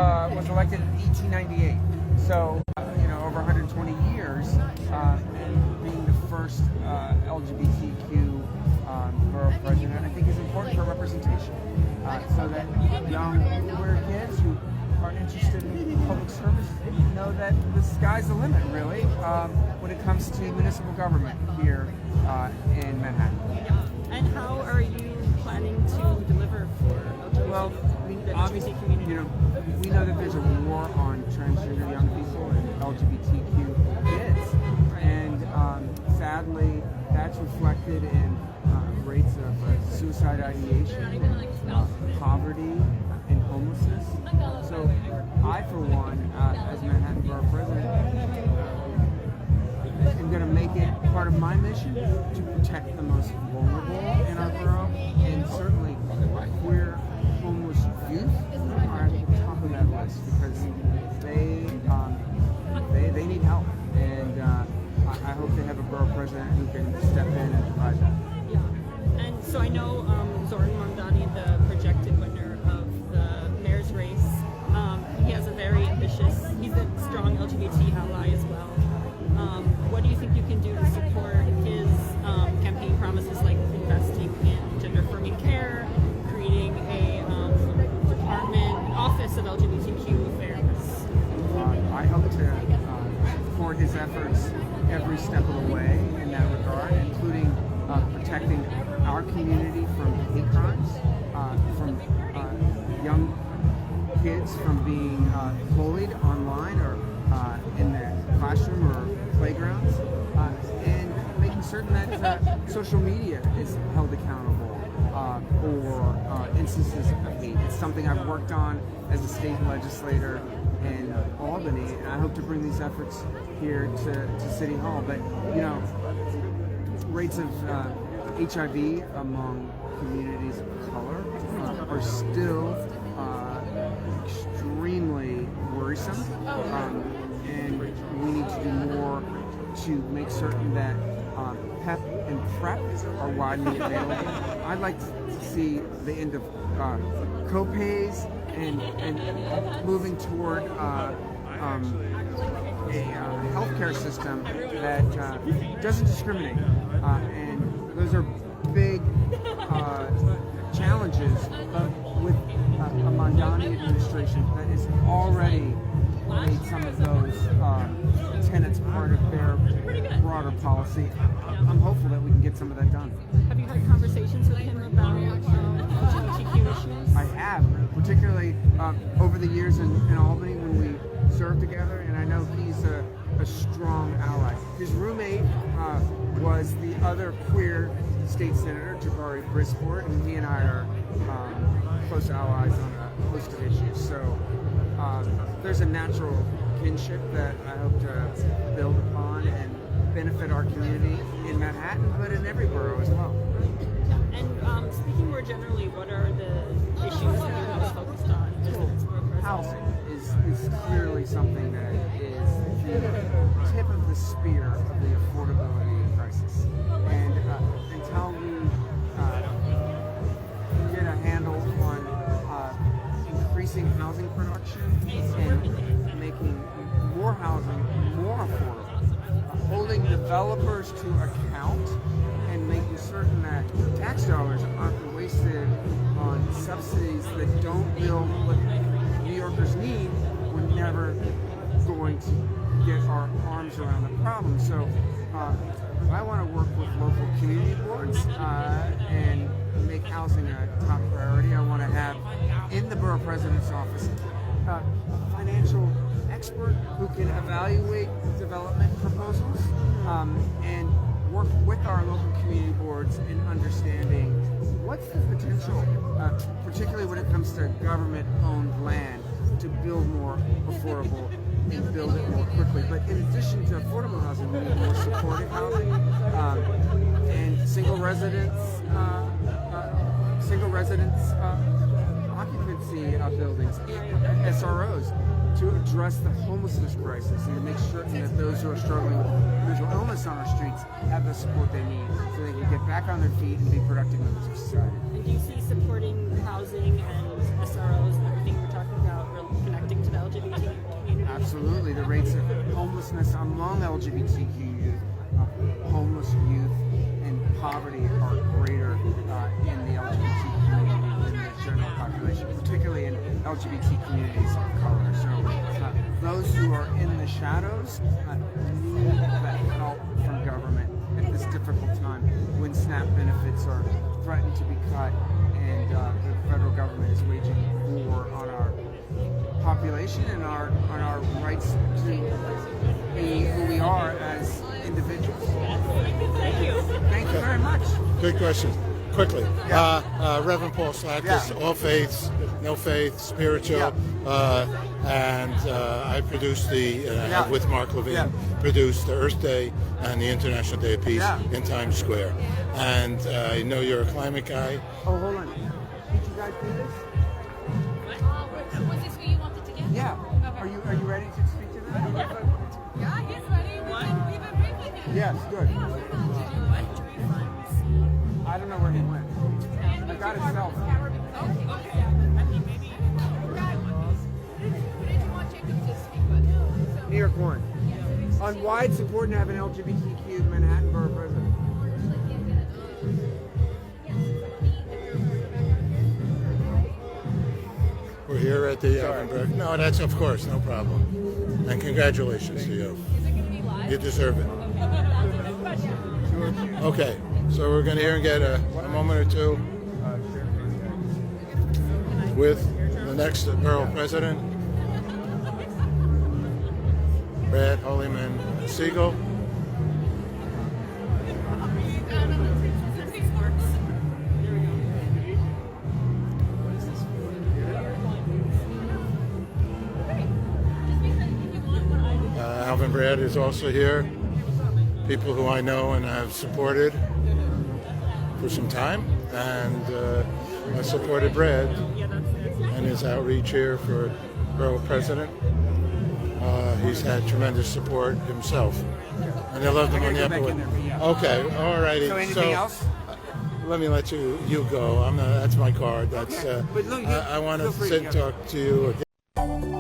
was elected in 1898. So, over 120 years, and being the first LGBTQ borough president, I think is important for representation. So that young queer kids who are interested in public service know that the sky's the limit, really, when it comes to municipal government here in Manhattan. And how are you planning to deliver for Well, the obviously, LGBT community? we know that there's a war on transgender young people and LGBTQ kids, and sadly, that's reflected in rates of suicide ideation, poverty, and homelessness. So, I, for one, as Manhattan Borough President, am going to make it part of my mission to protect the most vulnerable in our borough, and certainly queer homeless youth are at the top of that list because they need help, and I hope they have a borough president who can step in and provide that. Yeah, and so I know Zoran Mamdani, the projected winner of the mayor's race, he has a very ambitious, he's a strong LGBT ally as well. What do you think you can do to support his campaign promises, like investing in gender-affirming care, creating a department, office of LGBTQ affairs? I hope to support his efforts every step of the way in that regard, including protecting our community from hate crimes, from young kids from being bullied online or in the classroom or playgrounds, and making certain that social media is held accountable for instances of hate. It's something I've worked on as a state legislator in Albany, and I hope to bring these efforts here to City Hall. But, rates of HIV among communities of color are still extremely worrisome, and we need to do more to make certain that PEP and PrEP are widely available. I'd like to see the end of co-pays and moving toward a healthcare system that doesn't discriminate, and those are big challenges with a Mamdani administration that is already made some of those tenets part of their broader policy. I'm hopeful that we can get some of that done. Have you had conversations with him about LGBTQ issues? I have, particularly over the years in Albany when we served together, and I know he's a strong ally. His roommate was the other queer state senator, Jabari Brisport, and he and I are close allies on a host of issues. So there's a natural kinship that I hope to build upon and benefit our community in Manhattan, but in every borough as well. And speaking more generally, what are the issues that you're most focused on as the borough president? Housing is clearly something that is the tip of the spear of the affordability crisis. And until we get a handle on increasing housing production and making more housing more affordable, holding developers to account, and making certain that tax dollars aren't wasted on subsidies that don't build what New Yorkers need, we're never going to get our arms around the problem. So I want to work with local community boards and make housing a top priority. I want to have in the borough president's office a financial expert who can evaluate development proposals and work with our local community boards in understanding what's the potential, particularly when it comes to government-owned land, to build more affordable and build it more quickly. But in addition to affordable housing, we need more supportive housing and single residence occupancy buildings, SROs, to address the homelessness crisis and to make certain that those who are struggling with mental illness on our streets have the support they need so they can get back on their feet and be productive members of society. And do you see supporting housing and SROs and everything we're talking about, connecting absolutely. The rates of homelessness among LGBTQ youth, homeless youth, and poverty are greater in the LGBT community than the general population, particularly in LGBT communities of color. So those who are in the shadows need that help from government at this difficult time when SNAP benefits are threatened to be cut and the federal government is waging war on our population and on our rights to be who we are as individuals. Thank you. Thank you very much. Good question. Quickly, Yeah. Reverend Paul Slakis, Yeah. all faiths, no faith, spiritual, and I produced with Mark Levine, produced the Earth Day and the International Day of Peace in Times Square. And I know you're a climate guy. Oh, hold on. Did you guys do this? Was this who you wanted to get? Yeah. Okay. Are you ready to speak to them? Yeah, he's ready. We've been briefing him. Yes, good. Yeah, we want to do what? I don't know where he went. I got his cell phone. Okay. Who did you want Jacob to speak with? New York 1. On why it's important to have an LGBTQ Manhattan Borough president. We're here at the Alvin. No, that's of course, no problem. And congratulations to you. Is it going to be live? You deserve it. Okay, so we're going to hear and get a moment or two with the next borough president, Brad Hoylman-Sigal. Alvin Brad is also here. People who I know and have supported for some time, and I supported Brad and his outreach here for borough president. He's had tremendous support himself, and I love him on the upper way. Okay, all righty. So anything else? Let me let you go. That's my card. That's But look, I want to feel free sit to and go. talk to you again.